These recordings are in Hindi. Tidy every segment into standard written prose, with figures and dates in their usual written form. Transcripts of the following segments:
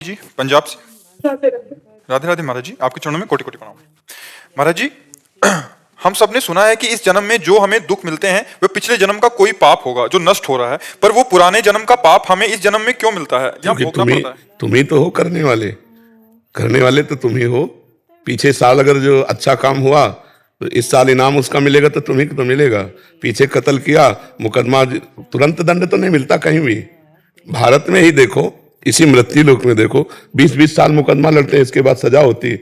जी पंजाब से। राधे राधे। राधे राधे महाराज जी, आपके चरणों में कोटि कोटि प्रणाम। महाराज जी, हम सब ने सुना है कि इस जन्म में जो हमें दुख मिलते हैं वह पिछले जन्म का कोई पाप होगा जो नष्ट हो रहा है, पर वो पुराने जन्म का पाप हमें इस जन्म में क्यों मिलता है या क्योंकि भोगना पड़ता है? तुम ही तो हो करने वाले तो तुम ही हो। पीछे साल अगर जो अच्छा काम हुआ तो इस साल इनाम उसका मिलेगा तो तुम्ही को तो मिलेगा। पीछे कत्ल किया, मुकदमा तुरंत दंड तो नहीं मिलता कहीं भी। भारत में ही देखो, इसी मृत्यु लोक में देखो, 20-20 साल मुकदमा लड़ते हैं, इसके बाद सजा होती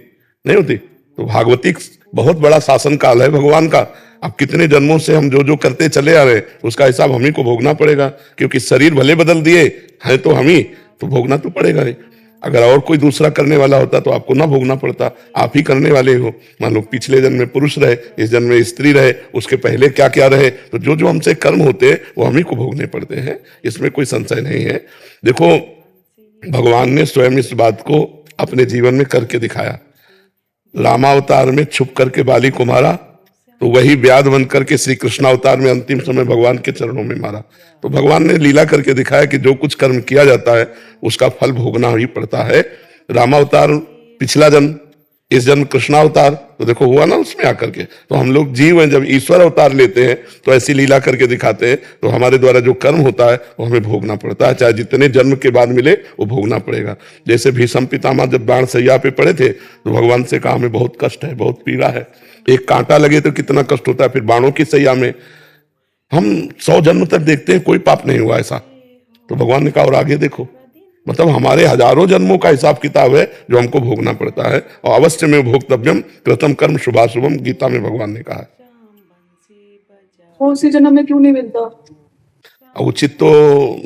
नहीं होती। तो भागवतिक बहुत बड़ा शासन काल है भगवान का। अब कितने जन्मों से हम जो जो करते चले आ रहे हैं उसका हिसाब हम ही को भोगना पड़ेगा, क्योंकि शरीर भले बदल दिए हैं तो हम ही तो भोगना तो पड़ेगा ही। अगर और कोई दूसरा करने वाला होता तो आपको ना भोगना पड़ता, आप ही करने वाले हो। मान लो पिछले जन्म में पुरुष रहे, इस जन्म में स्त्री रहे, उसके पहले क्या क्या रहे, तो जो जो हमसे कर्म होते हैं वो हम ही को भोगने पड़ते हैं, इसमें कोई संशय नहीं है। देखो, भगवान ने स्वयं इस बात को अपने जीवन में करके दिखाया। रामावतार में छुप करके बाली को मारा, तो वही व्याध बन करके श्री कृष्णावतार में अंतिम समय भगवान के चरणों में मारा। तो भगवान ने लीला करके दिखाया कि जो कुछ कर्म किया जाता है उसका फल भोगना ही पड़ता है। रामावतार पिछला जन्म, इस जन्म कृष्णावतार, तो देखो हुआ ना उसमें आकर के। तो हम लोग जीव हैं, जब ईश्वर अवतार लेते हैं तो ऐसी लीला करके दिखाते हैं, तो हमारे द्वारा जो कर्म होता है वो हमें भोगना पड़ता है, चाहे जितने जन्म के बाद मिले वो भोगना पड़ेगा। जैसे भीष्म पितामह जब बाण सैया पे पड़े थे तो भगवान से कहा हमें बहुत कष्ट है, बहुत पीड़ा है, एक कांटा लगे तो कितना कष्ट होता है, फिर बाणों की सैया में। हम 100 जन्म तक देखते हैं कोई पाप नहीं हुआ ऐसा, तो भगवान ने कहा और आगे देखो। मतलब हमारे हजारों जन्मों का हिसाब किताब है जो हमको भोगना पड़ता है, और अवश्य में भोक्तव्यम कृतम कर्म शुभाशुभम, गीता में भगवान ने कहा है। उसी जन्म में क्यों नहीं मिलता? उचित तो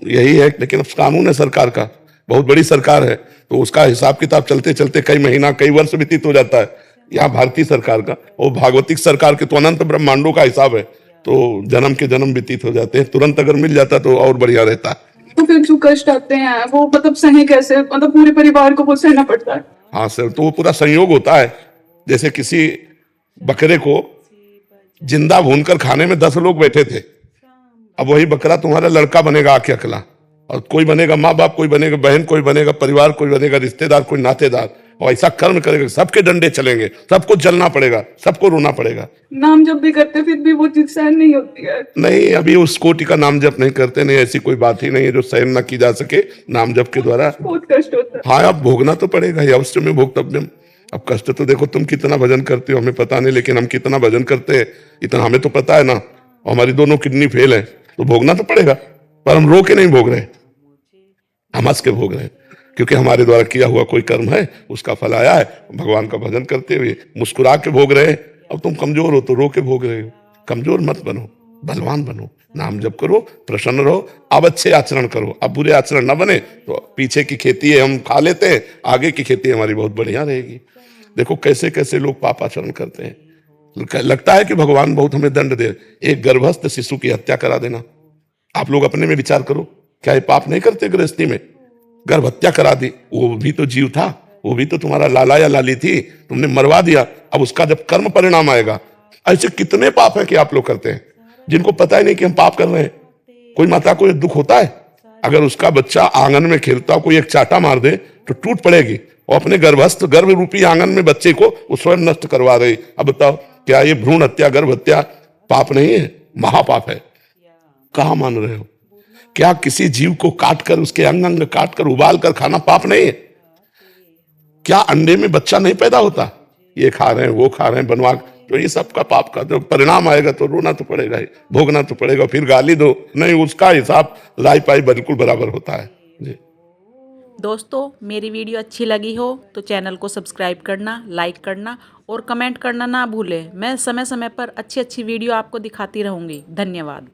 यही है, लेकिन अब कानून है सरकार का, बहुत बड़ी सरकार है, तो उसका हिसाब किताब चलते चलते कई महीना कई वर्ष व्यतीत हो जाता है। यहाँ भारतीय सरकार का और भागवतिक सरकार के तो अनंत ब्रह्मांडों का हिसाब है, तो जन्म के जन्म व्यतीत हो जाते हैं। तुरंत अगर मिल जाता तो और बढ़िया रहता है। तो फिर जो कष्ट आते हैं वो मतलब सहे कैसे? मतलब पूरे परिवार को वो सहना पड़ता है? हाँ सर, तो वो पूरा संयोग होता है। जैसे किसी बकरे को जिंदा भूनकर खाने में 10 लोग बैठे थे, अब वही बकरा तुम्हारा लड़का बनेगा आके अकेला, और कोई बनेगा माँ बाप, कोई बनेगा बहन, कोई बनेगा परिवार, कोई बनेगा रिश्तेदार, कोई नातेदार, और ऐसा कर्म करेगा सबके डंडे चलेंगे, सबको जलना पड़ेगा, सबको रोना पड़ेगा। नाम जब भी करते फिर भी वो चीज सहन नहीं होती है? नहीं, अभी उस कोटि का नाम जप नहीं करते, नहीं ऐसी कोई बात ही नहीं है जो सहन ना की जा सके नाम जप के द्वारा। बहुत कष्ट होता है। हाँ, अब भोगना तो पड़ेगा ही, अवश्य में भोक्तव्यम। अब कष्ट तो देखो, तुम कितना भजन करते हो हमें पता नहीं, लेकिन हम कितना भजन करते हैं इतना हमें तो पता है ना। हमारी दोनों किडनी फेल है, तो भोगना तो पड़ेगा, पर हम रो के नहीं भोग रहे, हम हंस के भोग रहे हैं, क्योंकि हमारे द्वारा किया हुआ कोई कर्म है उसका फल आया है। भगवान का भजन करते हुए मुस्कुरा के भोग रहे हैं। अब तुम कमजोर हो तो रो के भोग रहे हो, कमजोर मत बनो, बलवान बनो, नाम जप करो, प्रसन्न रहो, अब अच्छे आचरण करो। अब बुरे आचरण न बने तो पीछे की खेती है हम खा लेते हैं, आगे की खेती हमारी बहुत बढ़िया रहेगी। देखो कैसे कैसे लोग पाप आचरण करते हैं, लगता है कि भगवान बहुत हमें दंड दे। एक गर्भस्थ शिशु की हत्या करा देना, आप लोग अपने में विचार करो, क्या ये पाप नहीं करते? गृहस्थी में गर्भ हत्या करा दी, वो भी तो जीव था, वो भी तो तुम्हारा लाला या लाली थी, तुमने मरवा दिया। अब उसका जब कर्म परिणाम आएगा, ऐसे कितने पाप है कि आप लोग करते हैं जिनको पता ही नहीं कि हम पाप कर रहे हैं। कोई माता को दुख होता है, अगर उसका बच्चा आंगन में खेलता हो, कोई एक चाटा मार दे तो टूट पड़ेगी, और अपने गर्भस्थ गर्भ रूपी आंगन में बच्चे को वो स्वयं नष्ट करवा रही। अब बताओ, क्या ये भ्रूण हत्या गर्भ हत्या पाप नहीं है? महापाप है। कहाँ मान रहे हो? क्या किसी जीव को काटकर, उसके अंग अंग काटकर उबाल कर खाना पाप नहीं है? क्या अंडे में बच्चा नहीं पैदा होता? ये खा रहे हैं वो खा रहे हैं बनवा, तो ये सबका पाप का जो परिणाम आएगा तो रोना तो पड़ेगा ही, भोगना तो पड़ेगा। फिर गाली दो नहीं, उसका हिसाब राई पाई बिल्कुल बराबर होता है जी। दोस्तों, मेरी वीडियो अच्छी लगी हो तो चैनल को सब्सक्राइब करना, लाइक करना और कमेंट करना ना भूलें। मैं समय समय पर अच्छी अच्छी वीडियो आपको दिखाती रहूँगी। धन्यवाद।